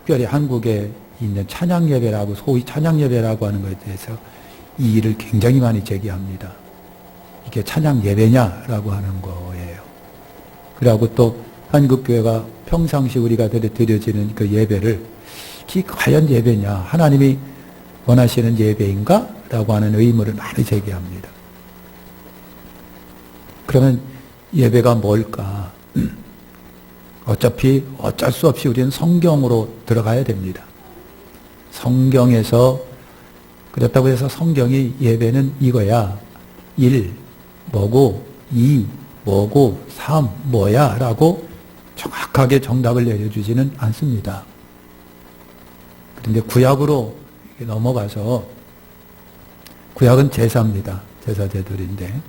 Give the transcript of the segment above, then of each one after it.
특별히 한국에 있는 찬양 예배라고, 소위 찬양 예배라고 하는 것에 대해서 이 일을 굉장히 많이 제기합니다. 이게 찬양 예배냐라고 하는 거예요. 그리고 또 한국교회가 평상시 우리가 드려지는 그 예배를 이게 과연 예배냐, 하나님이 원하시는 예배인가? 라고 하는 의문을 많이 제기합니다. 그러면 예배가 뭘까? 어차피 어쩔 수 없이 우리는 성경으로 들어가야 됩니다. 성경에서, 그렇다고 해서 성경이 예배는 이거야, 1 뭐고 2 뭐고 3 뭐야 라고 정확하게 정답을 내려주지는 않습니다. 그런데 구약으로 넘어가서, 구약은 제사입니다. 제사 제도인데,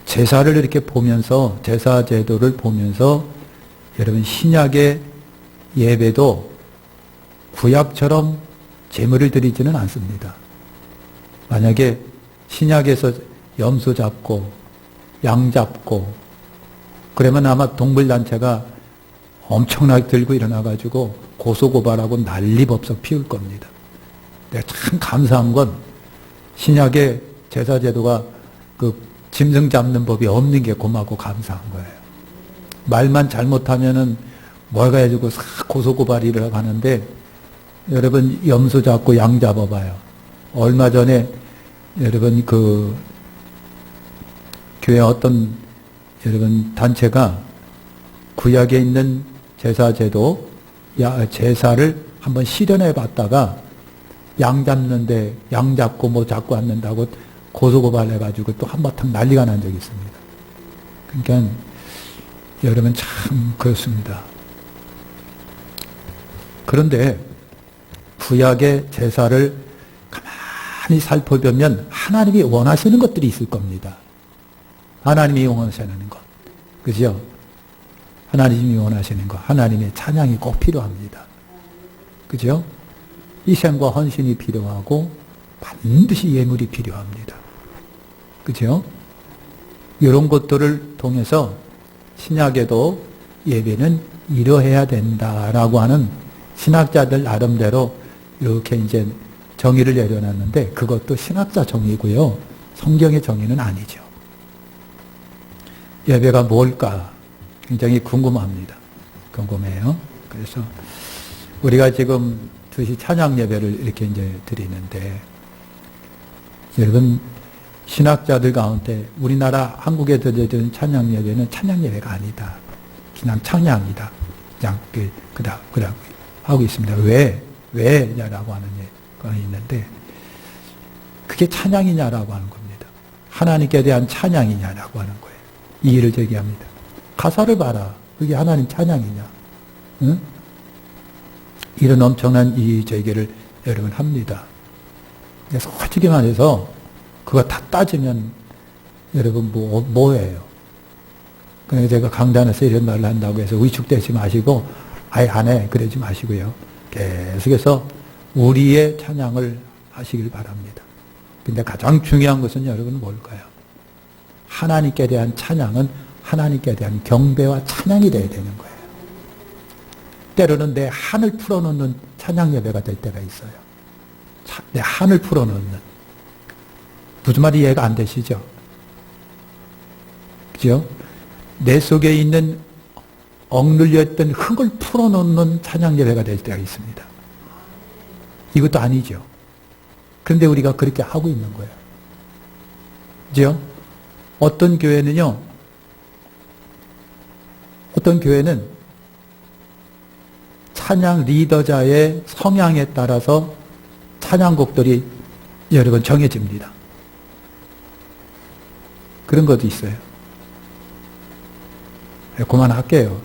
제사를 이렇게 보면서, 제사 제도를 보면서 여러분 신약의 예배도 구약처럼 제물을 드리지는 않습니다. 만약에 신약에서 염소 잡고 양 잡고 그러면 아마 동물단체가 엄청나게 들고 일어나가지고 고소고발하고 난리법석 피울 겁니다. 내가 참 감사한 건 신약의 제사제도가 그 짐승 잡는 법이 없는 게 고맙고 감사한 거예요. 말만 잘못하면은 뭐가 해주고 고소고발이 일어나가는데, 여러분 염소 잡고 양 잡아봐요. 얼마 전에 여러분 그 교회 어떤 여러분 단체가 구약에 있는 제사제도, 제사를 한번 실현해 봤다가 양 잡는데 양 잡고 뭐 잡고 앉는다고 고소고발해가지고 또 한바탕 난리가 난 적이 있습니다. 그러니까 여러분 참 그렇습니다. 그런데 구약의 제사를 가만히 살펴보면 하나님이 원하시는 것들이 있을 겁니다. 하나님이 원하시는 것, 그죠? 하나님이 원하시는 것, 하나님의 찬양이 꼭 필요합니다. 그죠? 희생과 헌신이 필요하고 반드시 예물이 필요합니다. 그죠? 이런 것들을 통해서 신약에도 예배는 이러해야 된다라고 하는 신학자들 나름대로 이렇게 이제 정의를 내려놨는데, 그것도 신학자 정의고요. 성경의 정의는 아니죠. 예배가 뭘까? 굉장히 궁금합니다. 궁금해요. 그래서 우리가 지금 2시 찬양 예배를 이렇게 이제 드리는데, 여러분 신학자들 가운데 우리나라 한국에 드려지는 찬양 예배는 찬양 예배가 아니다. 그냥 찬양이다. 그냥 그러고 하고 있습니다. 왜냐라고 하는 예가 있는데, 그게 찬양이냐라고 하는 겁니다. 하나님께 대한 찬양이냐라고 하는 거예요. 이 일을 제기합니다. 가사를 봐라. 그게 하나님 찬양이냐? 응? 이런 엄청난 이 제기를 여러분 합니다. 솔직히 말해서 그거 다 따지면 여러분 뭐예요? 그래서 제가 강단에서 이런 말을 한다고 해서 위축되지 마시고 아예 안 해 그러지 마시고요. 계속해서 우리의 찬양을 하시길 바랍니다. 근데 가장 중요한 것은 여러분 뭘까요? 하나님께 대한 찬양은 하나님께 대한 경배와 찬양이 되어야 되는 거예요. 때로는 내 한을 풀어놓는 찬양 예배가 될 때가 있어요. 내 한을 풀어놓는. 무슨 말이 이해가 안 되시죠? 그죠? 내 속에 있는 억눌렸던 흙을 풀어놓는 찬양 예배가 될 때가 있습니다. 이것도 아니죠. 그런데 우리가 그렇게 하고 있는 거예요. 그죠? 어떤 교회는 찬양 리더자의 성향에 따라서 찬양곡들이 여러분 정해집니다. 그런 것도 있어요. 그만할게요.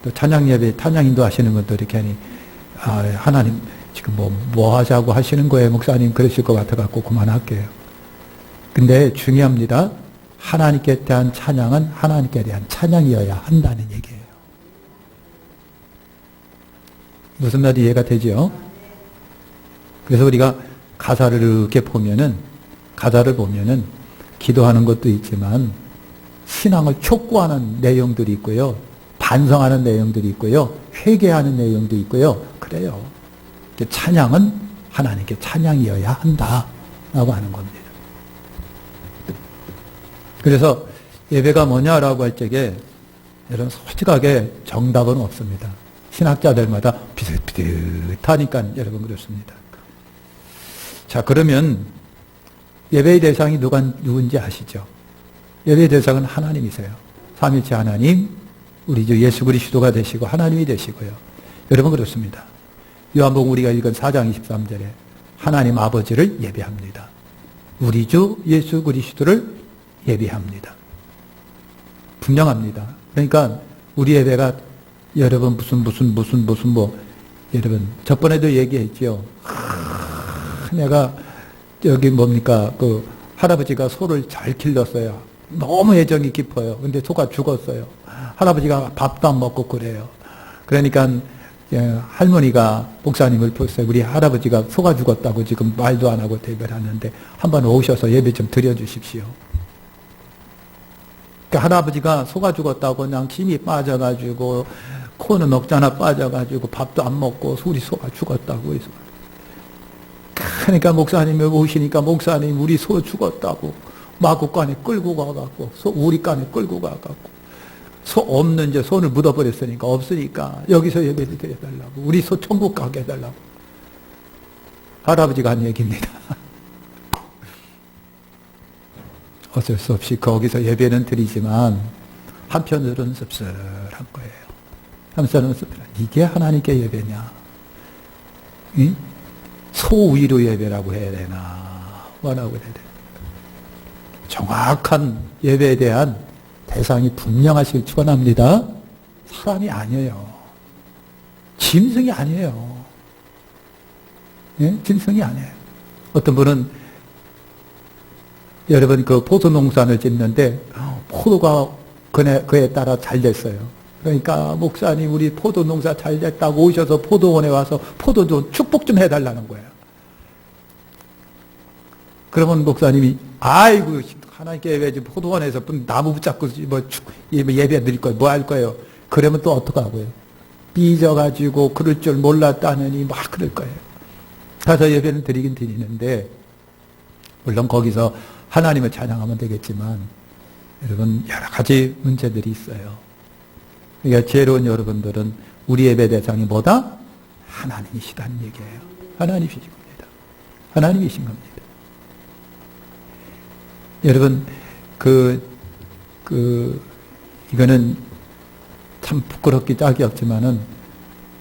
또 찬양 예배, 찬양 인도하시는 분도 이렇게 하니, 하나님 지금 뭐 하자고 하시는 거예요, 목사님? 그러실 것 같아갖고 그만할게요. 근데 중요합니다. 하나님께 대한 찬양은 하나님께 대한 찬양이어야 한다는 얘기예요. 무슨 말이 이해가 되죠? 그래서 우리가 가사를 이렇게 보면은, 기도하는 것도 있지만 신앙을 촉구하는 내용들이 있고요. 반성하는 내용들이 있고요. 회개하는 내용도 있고요. 그래요. 찬양은 하나님께 찬양이어야 한다라고 하는 겁니다. 그래서 예배가 뭐냐라고 할 적에 여러분 솔직하게 정답은 없습니다. 신학자들마다 비슷비슷하니까 여러분 그렇습니다. 자, 그러면 예배의 대상이 누군지 아시죠? 예배의 대상은 하나님이세요. 삼위일체 하나님, 우리 주 예수 그리스도가 되시고 하나님이 되시고요. 여러분 그렇습니다. 요한복음 우리가 읽은 4장 23절에 하나님 아버지를 예배합니다. 우리 주 예수 그리스도를 예배합니다. 분명합니다. 그러니까 우리 예배가 여러분 무슨 여러분 저번에도 얘기했죠. 내가 여기 뭡니까 그 할아버지가 소를 잘 길렀어요. 너무 애정이 깊어요. 근데 소가 죽었어요. 할아버지가 밥도 안 먹고 그래요. 그러니까 할머니가 목사님을 불러서 우리 할아버지가 소가 죽었다고 지금 말도 안 하고 대변을 하는데 한번 오셔서 예배 좀 드려주십시오. 그러니까 할아버지가 소가 죽었다고 그냥 힘이 빠져가지고 코는 먹잖아 빠져가지고 밥도 안 먹고 우리 소가 죽었다고 해서 그러니까 목사님이 오시니까 목사님 우리 소 죽었다고 마구간에 끌고 가갖고 우리간에 끌고 가갖고 소 없는 이제 손을 묻어버렸으니까 없으니까 여기서 예배를 드려달라고 우리 소 천국 가게 해달라고 할아버지가 한 얘기입니다. 어쩔 수 없이 거기서 예배는 드리지만 한편으로는 씁쓸한 거예요. 한편으로는 씁쓸한 이게 하나님께 예배냐? 응? 소위로 예배라고 해야 되나? 뭐라고 해야 되나? 정확한 예배에 대한 대상이 분명하시길 축원합니다. 사람이 아니에요. 짐승이 아니에요. 예? 짐승이 아니에요. 어떤 분은 여러분 그 포도 농사를 짓는데 포도가 그에 따라 잘 됐어요. 그러니까 목사님 우리 포도 농사 잘 됐다고 오셔서 포도원에 와서 포도 좀 축복 좀 해달라는 거예요. 그러면 목사님이 아이고 하나님께 예배지 포도원에서 나무 붙잡고 뭐 예배 드릴 거예요. 뭐 할 거예요. 그러면 또 어떡하고요. 삐져가지고 그럴 줄 몰랐다느니 막 그럴 거예요. 가서 예배는 드리긴 드리는데 물론 거기서 하나님을 찬양하면 되겠지만 여러분 여러 가지 문제들이 있어요. 그러니까 지혜로운 여러분들은 우리 예배 대상이 뭐다? 하나님이시다는 얘기예요. 하나님이신 겁니다. 하나님이신 겁니다. 여러분 이거는 참 부끄럽기 짝이 없지만은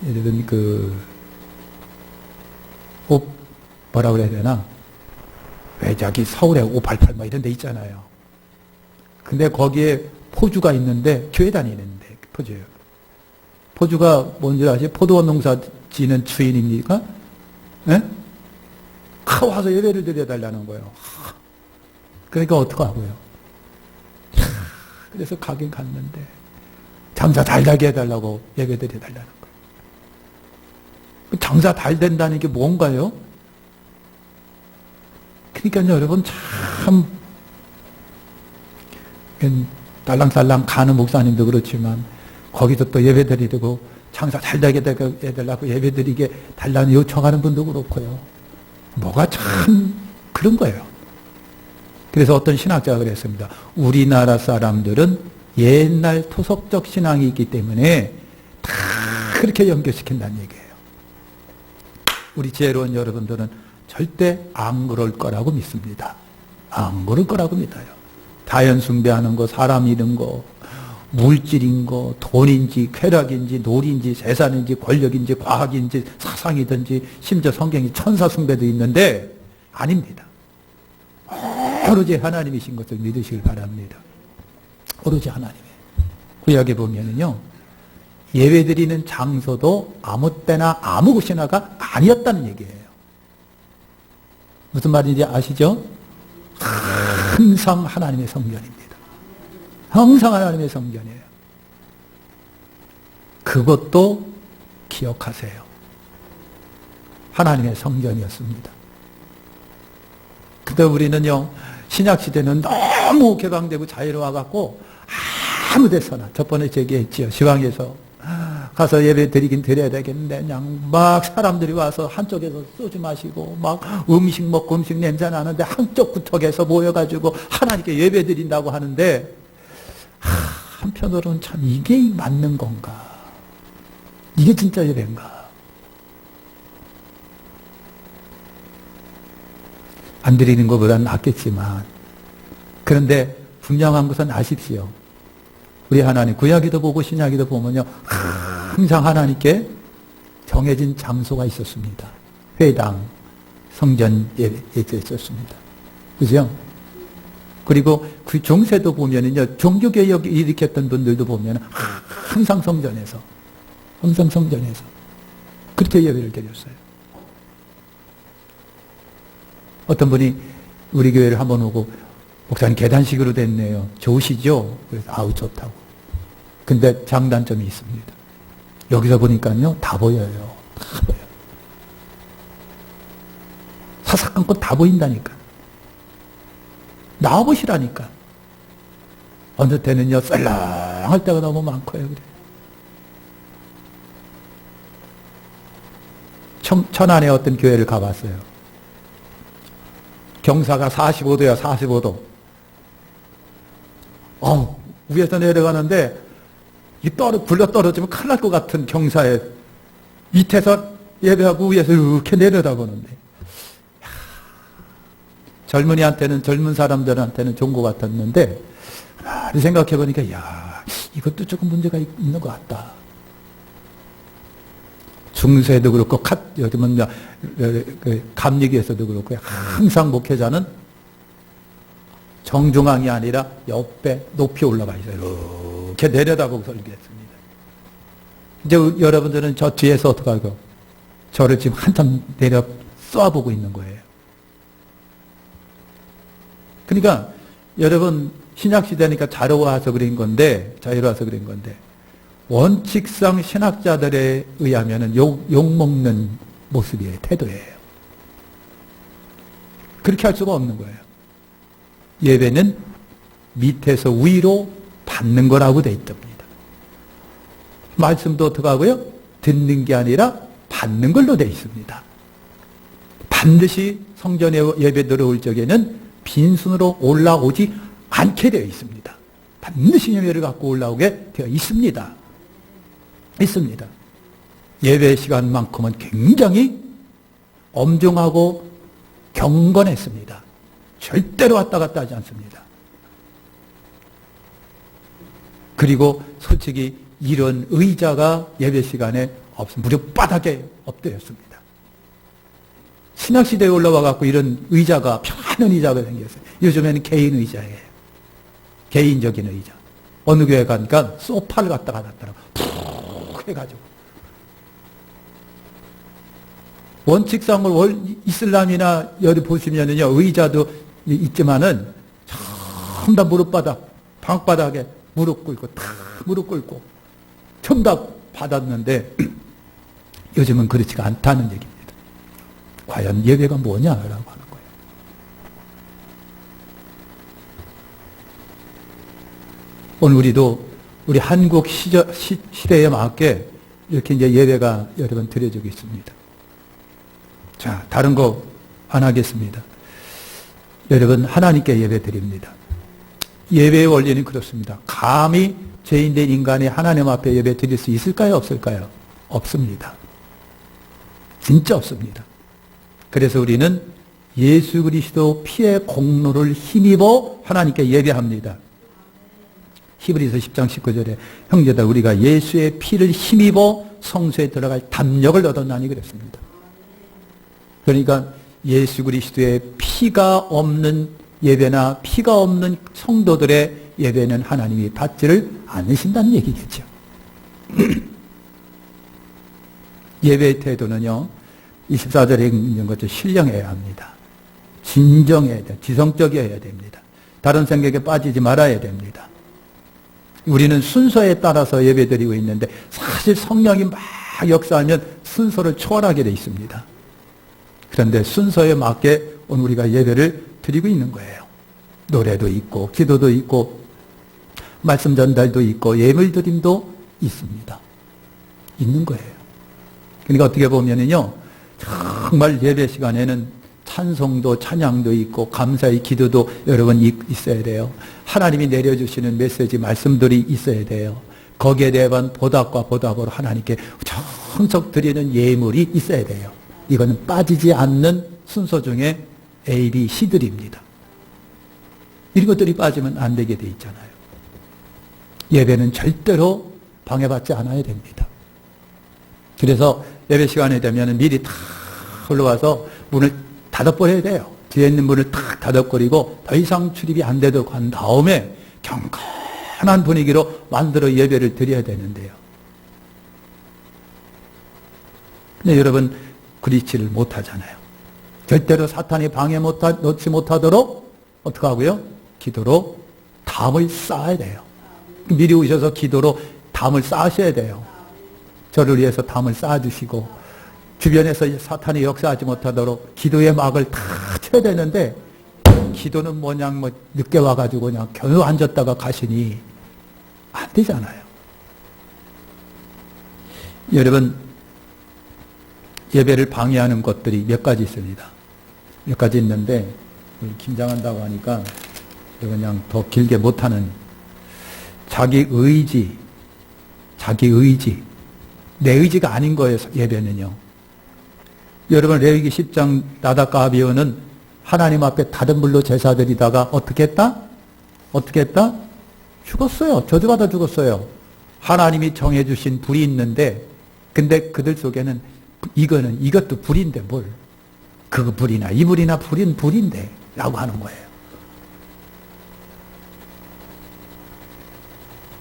여러분 뭐라 그래야 되나? 왜 저기 서울에 588 뭐 이런 데 있잖아요. 근데 거기에 포주가 있는데 교회 다니는데 포주예요. 포주가 뭔지 아세요? 포도원 농사 지는 주인입니까? 예? 와서 예배를 드려달라는 거예요. 그러니까 어떡하고요? 그래서 가긴 갔는데 장사 잘 되게 해달라고 예배 드려달라는 거예요. 장사 잘 된다는 게 뭔가요? 그러니까 여러분 참 딸랑딸랑 가는 목사님도 그렇지만 거기서 또 예배드리고 장사 잘 되게 해달라고 예배드리게 달라는 요청하는 분도 그렇고요. 뭐가 참 그런 거예요. 그래서 어떤 신학자가 그랬습니다. 우리나라 사람들은 옛날 토속적 신앙이 있기 때문에 다 그렇게 연결시킨다는 얘기예요. 우리 지혜로운 여러분들은 절대 안 그럴 거라고 믿습니다. 안 그럴 거라고 믿어요. 자연 숭배하는 거, 사람 잃은 거, 물질인 거, 돈인지, 쾌락인지, 놀인지, 재산인지, 권력인지, 과학인지, 사상이든지, 심지어 성경이 천사 숭배도 있는데 아닙니다. 오로지 하나님이신 것을 믿으시길 바랍니다. 오로지 하나님의. 구약에 보면은요, 예배 드리는 장소도 아무 때나 아무 곳이나가 아니었다는 얘기예요. 무슨 말인지 아시죠? 항상 하나님의 성전입니다. 항상 하나님의 성전이에요. 그것도 기억하세요. 하나님의 성전이었습니다. 근데 우리는요, 신약시대는 너무 개방되고 자유로워갖고 아무 데서나 저번에 얘기했지요. 시황에서 가서 예배 드리긴 드려야 되겠는데 그냥 막 사람들이 와서 한쪽에서 소주 마시고 막 음식 먹고 음식 냄새 나는데 한쪽 구석에서 모여가지고 하나님께 예배 드린다고 하는데 한편으로는 참 이게 맞는 건가? 이게 진짜 예배인가? 안 드리는 것보다는 낫겠지만 그런데 분명한 것은 아십시오. 우리 하나님 구약에도 보고 신약에도 보면요 항상 하나님께 정해진 장소가 있었습니다. 회당, 성전 예배에 있었습니다. 그죠? 그리고 그 종세도 보면은요 종교개혁 일으켰던 분들도 보면 항상 성전에서 그렇게 예배를 드렸어요. 어떤 분이 우리 교회를 한번 오고 목사님 계단식으로 됐네요. 좋으시죠? 그래서 아우 좋다고. 근데 장단점이 있습니다. 여기서 보니까요 다 보여요. 다 보여요. 사사건건 다 보인다니까. 나와보시라니까. 어느 때는요 썰렁할 때가 너무 많고요. 그래. 천안에 어떤 교회를 가봤어요. 경사가 45도야 45도. 위에서 내려가는데 굴러 떨어지면 큰일 날 것 같은 경사에 밑에서 예배하고 위에서 이렇게 내려다보는데 젊은이한테는 젊은 사람들한테는 좋은 것 같았는데 생각해 보니까 이것도 조금 문제가 있는 것 같다. 중세도 그렇고 요즘은 감리교에서도 그렇고 항상 목회자는 정중앙이 아니라 옆에 높이 올라가 있어요. 이렇게 내려다보고 설교했습니다. 이제 여러분들은 저 뒤에서 어떡하고 저를 지금 한참 내려 쏘아보고 있는 거예요. 그러니까 여러분 신약시대니까 자유로워서 그런 건데 원칙상 신학자들에 의하면 욕먹는 모습이에요. 태도예요. 그렇게 할 수가 없는 거예요. 예배는 밑에서 위로 받는 거라고 돼 있답니다. 말씀도 어떻게 하고요? 듣는 게 아니라 받는 걸로 돼 있습니다. 반드시 성전에 예배 들어올 적에는 빈손으로 올라오지 않게 되어 있습니다. 반드시 예배를 갖고 올라오게 되어 있습니다. 예배 시간만큼은 굉장히 엄중하고 경건했습니다. 절대로 왔다 갔다 하지 않습니다. 그리고 솔직히 이런 의자가 예배 시간에 무릎 바닥에 엎드렸습니다. 신학시대에 올라와 갖고 이런 의자가 편한 의자가 생겼어요. 요즘에는 개인 의자예요. 개인적인 의자. 어느 교회 가니까 소파를 갖다가 놨더라고. 푹 해가지고. 원칙상을 이슬람이나 여기 보시면은요, 의자도 있지만은 전부 다 무릎바닥, 방바닥에 무릎 꿇고 전부 다 받았는데 요즘은 그렇지가 않다는 얘기입니다. 과연 예배가 뭐냐라고 하는 거예요. 오늘 우리도 우리 한국 시대에 맞게 이렇게 이제 예배가 여러분 드려지고 있습니다. 자, 다른 거 안 하겠습니다. 여러분, 하나님께 예배 드립니다. 예배의 원리는 그렇습니다. 감히 죄인된 인간이 하나님 앞에 예배 드릴 수 있을까요? 없을까요? 없습니다. 진짜 없습니다. 그래서 우리는 예수 그리스도 피의 공로를 힘입어 하나님께 예배합니다. 히브리서 10장 19절에 형제들 우리가 예수의 피를 힘입어 성소에 들어갈 담력을 얻었나니 그랬습니다. 그러니까 예수 그리스도의 피가 없는 예배나 피가 없는 성도들의 예배는 하나님이 받지를 않으신다는 얘기겠죠. 예배의 태도는요, 24절에 있는 것처럼 신령해야 합니다. 진정해야 돼요. 지성적이어야 됩니다. 다른 생각에 빠지지 말아야 됩니다. 우리는 순서에 따라서 예배드리고 있는데 사실 성령이 막 역사하면 순서를 초월하게 되어 있습니다. 그런데 순서에 맞게 오늘 우리가 예배를 드리고 있는 거예요. 노래도 있고 기도도 있고 말씀 전달도 있고 예물 드림도 있습니다. 있는 거예요. 그러니까 어떻게 보면은요, 정말 예배 시간에는 찬송도 찬양도 있고 감사의 기도도 여러분 있어야 돼요. 하나님이 내려주시는 메시지 말씀들이 있어야 돼요. 거기에 대한 보답과 보답으로 하나님께 정석 드리는 예물이 있어야 돼요. 이거는 빠지지 않는 순서 중에 A, B, C들입니다. 이런 것들이 빠지면 안 되게 돼 있잖아요. 예배는 절대로 방해받지 않아야 됩니다. 그래서 예배 시간에 되면 미리 다 흘러와서 문을 닫아버려야 돼요. 뒤에 있는 문을 탁 닫아버리고 더 이상 출입이 안 되도록 한 다음에 경건한 분위기로 만들어 예배를 드려야 되는데요. 근데 여러분 그렇지를 못하잖아요. 절대로 사탄이 방해 놓지 못하도록 어떻게 하고요? 기도로 담을 쌓아야 돼요. 미리 오셔서 기도로 담을 쌓으셔야 돼요. 저를 위해서 담을 쌓아주시고 주변에서 사탄이 역사하지 못하도록 기도의 막을 다 쳐야 되는데 기도는 뭐냐 늦게 와가지고 그냥 겨우 앉았다가 가시니 안 되잖아요. 여러분 예배를 방해하는 것들이 몇 가지 있습니다. 몇 가지 있는데 긴장한다고 하니까 그냥 더 길게 못하는 자기 의지 내 의지가 아닌 거예요. 예배는요. 여러분 레위기 10장 나답과 아비후는 하나님 앞에 다른 불로 제사 드리다가 어떻게 했다? 죽었어요. 저주받아 죽었어요. 하나님이 정해주신 불이 있는데 근데 그들 속에는 이것도 불인데 뭘 그 불이나 이 불이나 불은 불인데 라고 하는 거예요.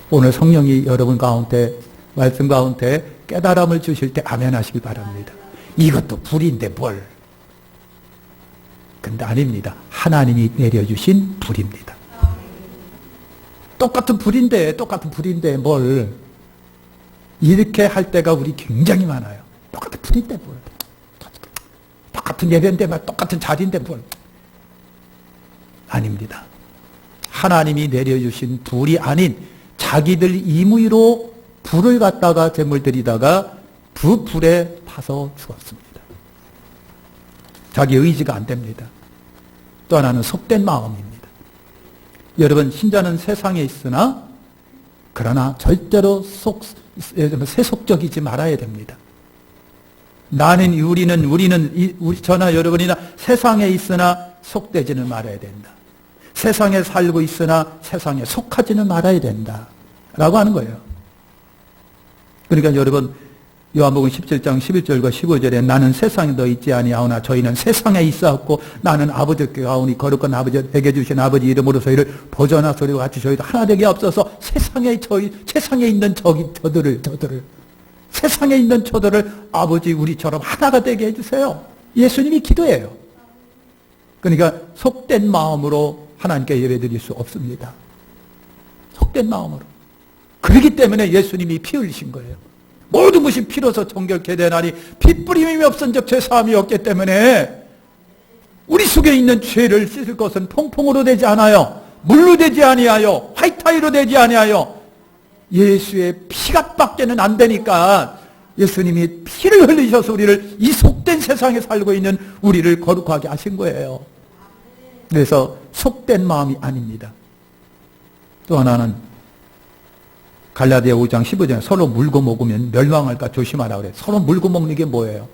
오늘 성령이 여러분 가운데 말씀 가운데 깨달음을 주실 때 아멘 하시기 바랍니다. 이것도 불인데 뭘. 근데 아닙니다. 하나님이 내려주신 불입니다. 똑같은 불인데 뭘. 이렇게 할 때가 우리 굉장히 많아요. 똑같은 불인데 뭘. 똑같은 예배인데 똑같은 자리인데 뭘. 아닙니다. 하나님이 내려주신 불이 아닌 자기들 임의로 불을 갖다가 제물 드리다가 그 불에 타서 죽었습니다. 자기 의지가 안 됩니다. 또 하나는 속된 마음입니다. 여러분 신자는 세상에 있으나 그러나 절대로 세속적이지 말아야 됩니다. 우리 저나 여러분이나 세상에 있으나 속되지는 말아야 된다. 세상에 살고 있으나 세상에 속하지는 말아야 된다. 라고 하는 거예요. 그러니까 여러분 요한복음 17장 11절과 15절에 나는 세상에 더 있지 아니하오나 저희는 세상에 있사옵고 나는 아버지께 가오니 거룩한 아버지에게 주신 아버지 이름으로서 이를 보전하 소리와 같이 저희도 하나 되게 앞서서 세상에 있는 저들을 세상에 있는 저들을 아버지 우리처럼 하나가 되게 해주세요. 예수님이 기도해요. 그러니까 속된 마음으로 하나님께 예배드릴 수 없습니다. 속된 마음으로. 그렇기 때문에 예수님이 피 흘리신 거예요. 모든 것이 피로서 정결케 되나니 피 뿌림이 없은 적 죄사함이 없기 때문에 우리 속에 있는 죄를 씻을 것은 퐁퐁으로 되지 않아요. 물로 되지 아니하여 화이트아이로 되지 아니하여 예수의 피가 밖에는 안 되니까 예수님이 피를 흘리셔서 우리를 이 속된 세상에 살고 있는 우리를 거룩하게 하신 거예요. 그래서 속된 마음이 아닙니다. 또 하나는 갈라디아 5장 15절에 서로 물고 먹으면 멸망할까 조심하라 그래요. 서로 물고 먹는 게 뭐예요?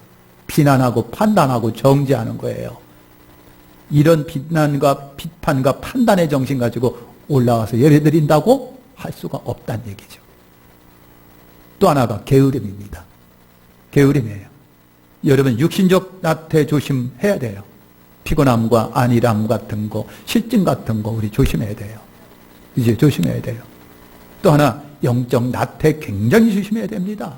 비난하고 판단하고 정죄하는 거예요. 이런 비난과 비판과 판단의 정신 가지고 올라와서 예배드린다고 할 수가 없다는 얘기죠. 또 하나가 게으름입니다. 게으름이에요. 여러분 육신적 나태 조심해야 돼요. 피곤함과 안일함 같은 거, 실증 같은 거 우리 조심해야 돼요. 이제 조심해야 돼요. 또 하나 영적 나태 굉장히 조심해야 됩니다.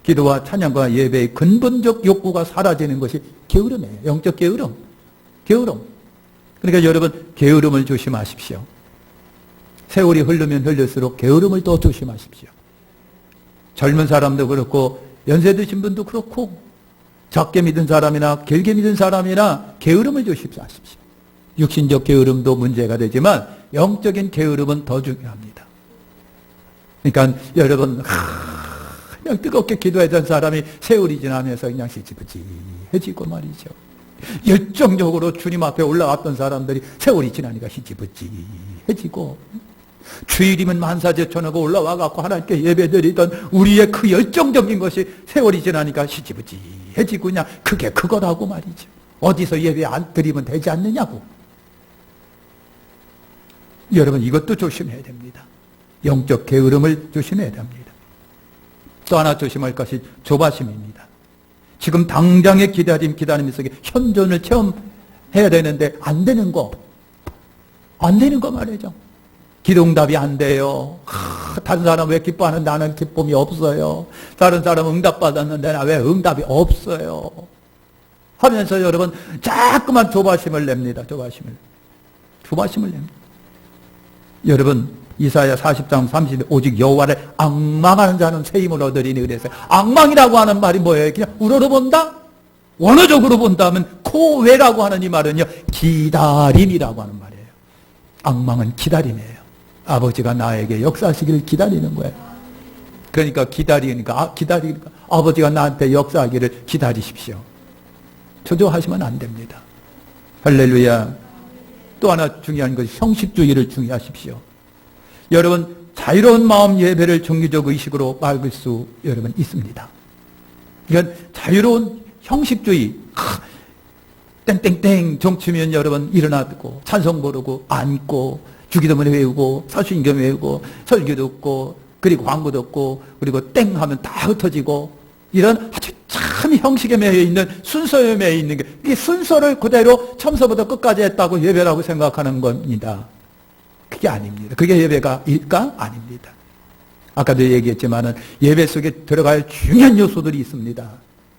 기도와 찬양과 예배의 근본적 욕구가 사라지는 것이 게으름이에요. 영적 게으름. 그러니까 여러분 게으름을 조심하십시오. 세월이 흐르면 흐를수록 게으름을 더 조심하십시오. 젊은 사람도 그렇고 연세 드신 분도 그렇고 작게 믿은 사람이나 길게 믿은 사람이나 게으름을 조심하십시오. 육신적 게으름도 문제가 되지만 영적인 게으름은 더 중요합니다. 그러니까 여러분 그냥 뜨겁게 기도했던 사람이 세월이 지나면서 그냥 희지부지해지고 말이죠. 열정적으로 주님 앞에 올라왔던 사람들이 세월이 지나니까 희지부지해지고, 주일이면 만사제천하고 올라와갖고 하나님께 예배드리던 우리의 그 열정적인 것이 세월이 지나니까 희지부지해지고 그냥 그게 그거라고 말이죠. 어디서 예배 안 드리면 되지 않느냐고. 여러분 이것도 조심해야 됩니다. 영적 게으름을 조심해야 됩니다. 또 하나 조심할 것이 조바심입니다. 지금 당장의 기다림 속에 현존을 체험해야 되는데 안 되는 거 말이죠. 기도응답이 안 돼요. 다른 사람 왜 기뻐하는데 나는 기쁨이 없어요. 다른 사람은 응답받았는데 나 왜 응답이 없어요. 하면서 여러분 자꾸만 조바심을 냅니다. 조바심을 냅니다. 여러분 이사야 40장 30에 오직 여호와를 앙망하는 자는 새 힘을 얻으리니 그랬어요. 앙망이라고 하는 말이 뭐예요? 그냥 우러러본다? 원어적으로 본다면 코웨라고 하는 이 말은요, 기다림이라고 하는 말이에요. 앙망은 기다림이에요. 아버지가 나에게 역사하시기를 기다리는 거예요. 그러니까 기다리니까 아버지가 나한테 역사하기를 기다리십시오. 초조하시면 안 됩니다. 할렐루야. 또 하나 중요한 것이 형식주의를 중요하십시오. 여러분 자유로운 마음 예배를 종교적 의식으로 막을 수 여러분 있습니다. 이건 자유로운 형식주의, 땡땡땡 정치면 여러분 일어나고 찬송 부르고 앉고 주기도문 외우고 사수인경 외우고 설교 듣고 그리고 광고 듣고 그리고 땡 하면 다 흩어지고 이런 아주 참 형식에 매여 있는, 순서에 매여 있는 게, 이 순서를 그대로 처음서부터 끝까지 했다고 예배라고 생각하는 겁니다. 그게 아닙니다. 그게 예배가 일까? 아닙니다. 아까도 얘기했지만은 예배 속에 들어갈 중요한 요소들이 있습니다.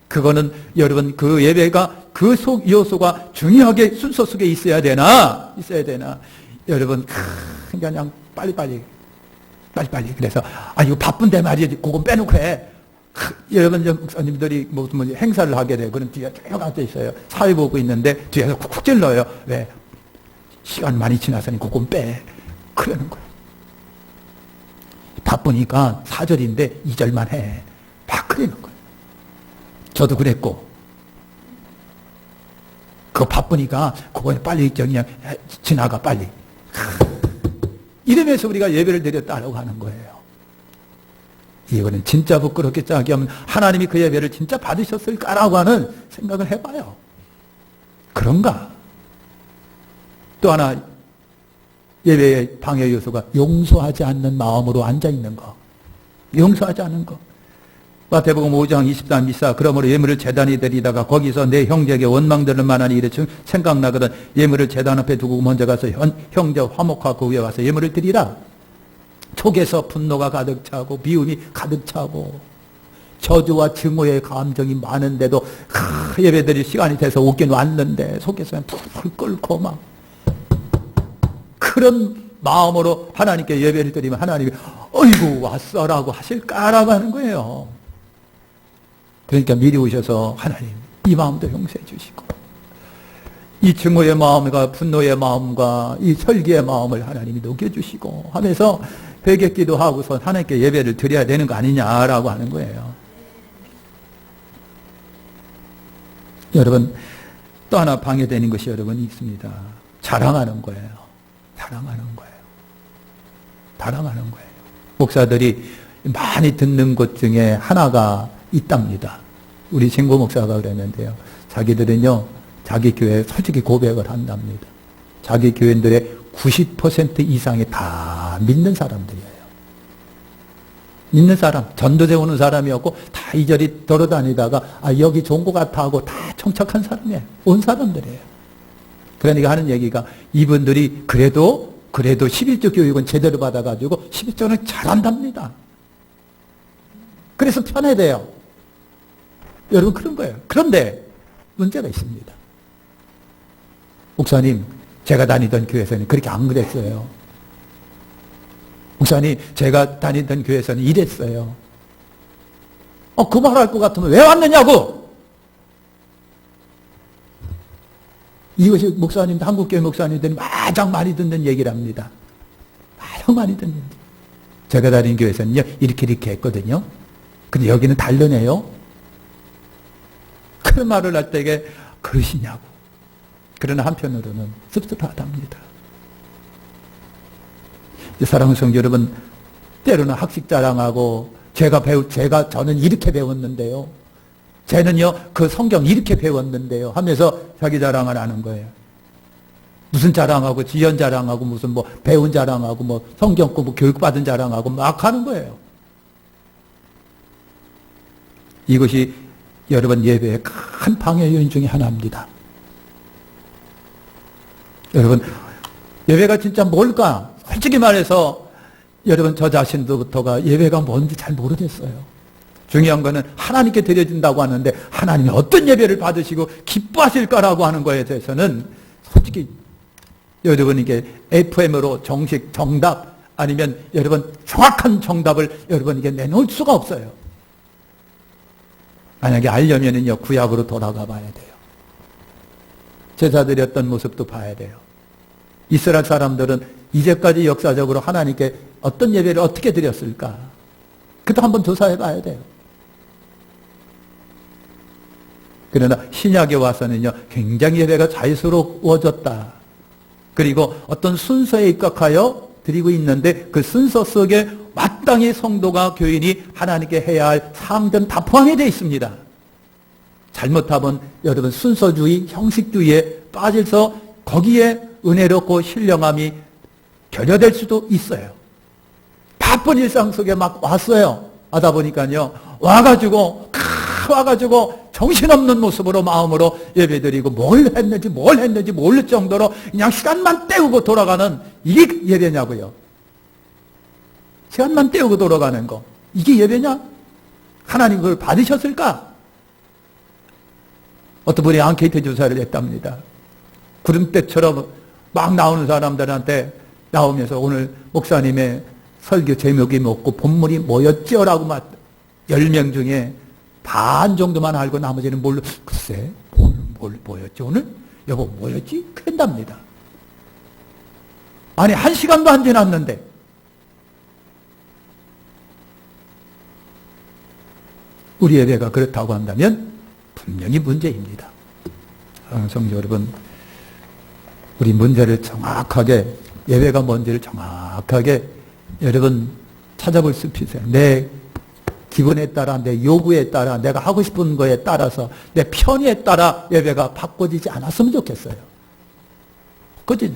그거는 여러분 그 예배가 그 속 요소가 중요하게 순서 속에 있어야 되나? 여러분 그냥 빨리빨리. 그래서 이거 바쁜데 말이지. 그건 빼놓고 해. 여러분 목사님들이 무슨 행사를 하게 되고 그럼 뒤에 쭉 앉아 있어요. 사회 보고 있는데 뒤에서 쿡쿡 찔러요. 왜? 시간 많이 지나서니 그건 빼. 그러는 거예요. 바쁘니까 4절인데 2절만 해. 막 그러는 거예요. 저도 그랬고, 그거 바쁘니까 그거 빨리 그냥 지나가 빨리. 이러면서 우리가 예배를 드렸다라고 하는 거예요. 이거는 진짜 부끄럽게 짜게 하면 하나님이 그 예배를 진짜 받으셨을까라고 하는 생각을 해봐요. 그런가? 또 하나 예배의 방해 요소가 용서하지 않는 마음으로 앉아있는 거. 용서하지 않는 거. 마태복음 5장 23, 그러므로 예물을 제단에 드리다가 거기서 내 형제에게 원망들을 만한 일이 생각나거든 예물을 제단 앞에 두고 먼저 가서 형제 화목하고 그 위에 와서 예물을 드리라. 속에서 분노가 가득 차고 미움이 가득 차고 저주와 증오의 감정이 많은데도 예배드릴 시간이 돼서 오긴 왔는데 속에서 풀풀 끓고 막 그런 마음으로 하나님께 예배를 드리면 하나님이 어이구 왔어라고 하실까라고 하는 거예요. 그러니까 미리 오셔서 하나님 이 마음도 용서해 주시고 이 증오의 마음과 분노의 마음과 이 설기의 마음을 하나님이 녹여주시고 하면서 회개기도 하고서 하나님께 예배를 드려야 되는 거 아니냐라고 하는 거예요. 여러분 또 하나 방해되는 것이 여러분 있습니다. 자랑하는 거예요. 자랑하는 거예요. 목사들이 많이 듣는 것 중에 하나가 있답니다. 우리 진고 목사가 그랬는데요. 자기들은요, 자기 교회에 솔직히 고백을 한답니다. 자기 교인들의 90% 이상이 다 믿는 사람들이에요. 믿는 사람, 전도제 오는 사람이었고 다 이저리 돌아다니다가 여기 좋은 것 같아 하고 다 청착한 사람이에요. 온 사람들이에요. 그러니까 하는 얘기가 이분들이 그래도 11조 교육은 제대로 받아가지고 11조는 잘한답니다. 그래서 편해돼요. 여러분 그런 거예요. 그런데 문제가 있습니다. 목사님, 제가 다니던 교회에서는 그렇게 안 그랬어요. 목사님, 제가 다니던 교회에서는 이랬어요. 그 말할 것 같으면 왜 왔느냐고! 이것이 목사님들, 한국교회 목사님들이 가장 많이 듣는 얘기랍니다. 가장 많이 듣는 얘기. 제가 다니는 교회에서는요, 이렇게 했거든요. 근데 여기는 다르네요. 그 말을 할 때 이게 그러시냐고. 그러나 한편으로는 씁쓸하답니다. 사랑하는 성도 여러분, 때로는 학식 자랑하고, 저는 이렇게 배웠는데요. 쟤는요, 그 성경 이렇게 배웠는데요. 하면서 자기 자랑을 하는 거예요. 무슨 자랑하고, 지연 자랑하고, 무슨 뭐, 배운 자랑하고, 뭐, 성경 공부 교육받은 자랑하고 막 하는 거예요. 이것이 여러분 예배의 큰 방해 요인 중에 하나입니다. 여러분, 예배가 진짜 뭘까? 솔직히 말해서 여러분 저 자신도부터가 예배가 뭔지 잘 모르겠어요. 중요한 거는 하나님께 드려진다고 하는데 하나님이 어떤 예배를 받으시고 기뻐하실까라고 하는 거에 대해서는 솔직히 여러분 이게 FM으로 정식 정답 아니면 여러분 정확한 정답을 여러분 이게 내놓을 수가 없어요. 만약에 알려면은요, 구약으로 돌아가 봐야 돼요. 제사 드렸던 모습도 봐야 돼요. 이스라엘 사람들은 이제까지 역사적으로 하나님께 어떤 예배를 어떻게 드렸을까? 그것도 한번 조사해 봐야 돼요. 그러나 신약에 와서는요, 굉장히 예배가 자유스러워졌다. 그리고 어떤 순서에 입각하여 드리고 있는데 그 순서 속에 마땅히 성도가 교인이 하나님께 해야 할 사항들은 다 포함이 되어 있습니다. 잘못하면 여러분 순서주의, 형식주의에 빠져서 거기에 은혜롭고 신령함이 결여될 수도 있어요. 바쁜 일상 속에 막 왔어요. 하다 보니까요, 와가지고 정신없는 모습으로 마음으로 예배드리고 뭘 했는지 모를 정도로 그냥 시간만 때우고 돌아가는 이게 예배냐고요. 시간만 때우고 돌아가는 거. 이게 예배냐? 하나님 그걸 받으셨을까? 어떤 분이 앙케이트 조사를 했답니다. 구름대처럼 막 나오는 사람들한테 나오면서 오늘 목사님의 설교 제목이 뭐고 본문이 뭐였죠? 라고 막 10명 중에 반 정도만 알고 나머지는 몰라. 글쎄, 뭐였지 오늘? 여보 뭐였지? 그런답니다. 아니 1시간도 안 지났는데 우리 예배가 그렇다고 한다면 분명히 문제입니다. 성도 여러분, 우리 문제를 정확하게, 예배가 뭔지를 정확하게 여러분 찾아볼 수 있어요. 내 기분에 따라, 내 요구에 따라, 내가 하고 싶은 거에 따라서, 내 편의에 따라 예배가 바꿔지지 않았으면 좋겠어요. 그지?